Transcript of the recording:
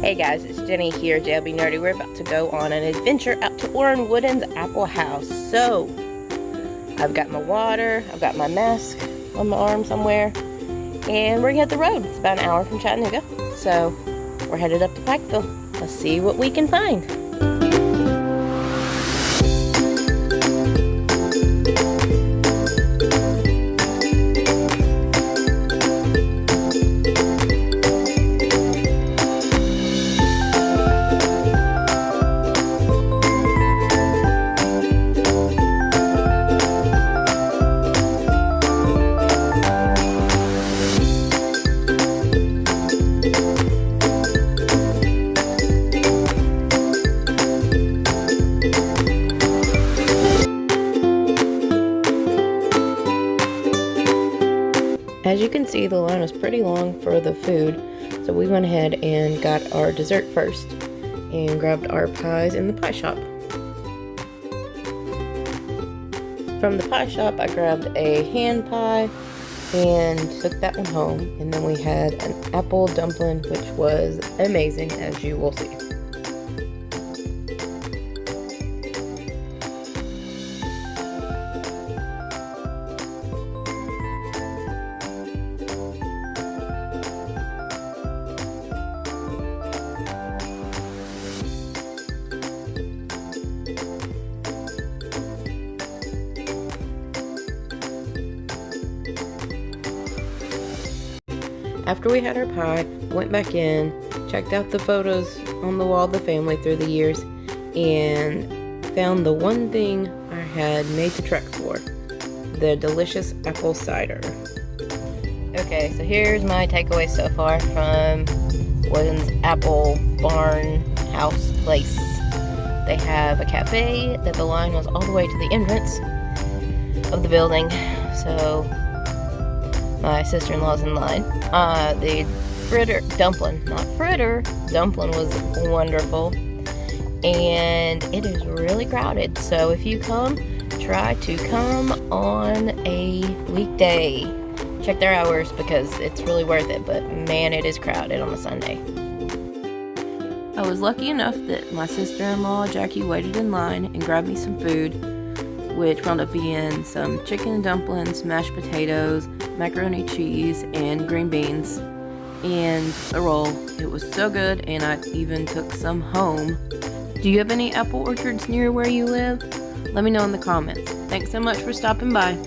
Hey guys, it's Jenny here, JLB Nerdy. We're about to go on an adventure out to Orrin Wooden's Apple House. So, I've got my water, I've got my mask on my arm somewhere, and we're gonna hit the road. It's about an hour from Chattanooga, so we're headed up to Pikeville. Let's see what we can find. As you can see, the line was pretty long for the food, so we went ahead and got our dessert first and grabbed our pies in the pie shop. From the pie shop, I grabbed a hand pie and took that one home, and then we had an apple dumpling, which was amazing, as you will see. After we had our pie, went back in, checked out the photos on the wall of the family through the years, and found the one thing I had made the trek for, the delicious apple cider. Okay, so here's my takeaway so far from Wooden's Apple Barn House place. They have a cafe that the line was all the way to the entrance of the building, so my sister-in-law's in line. The dumpling was wonderful, and it is really crowded, so if you come, try to come on a weekday. Check their hours because it's really worth it, but man, it is crowded on a Sunday. I was lucky enough that my sister-in-law Jackie waited in line and grabbed me some food, which wound up being some chicken dumplings, mashed potatoes, macaroni cheese, and green beans, and a roll. It was so good, and I even took some home. Do you have any apple orchards near where you live? Let me know in the comments. Thanks so much for stopping by.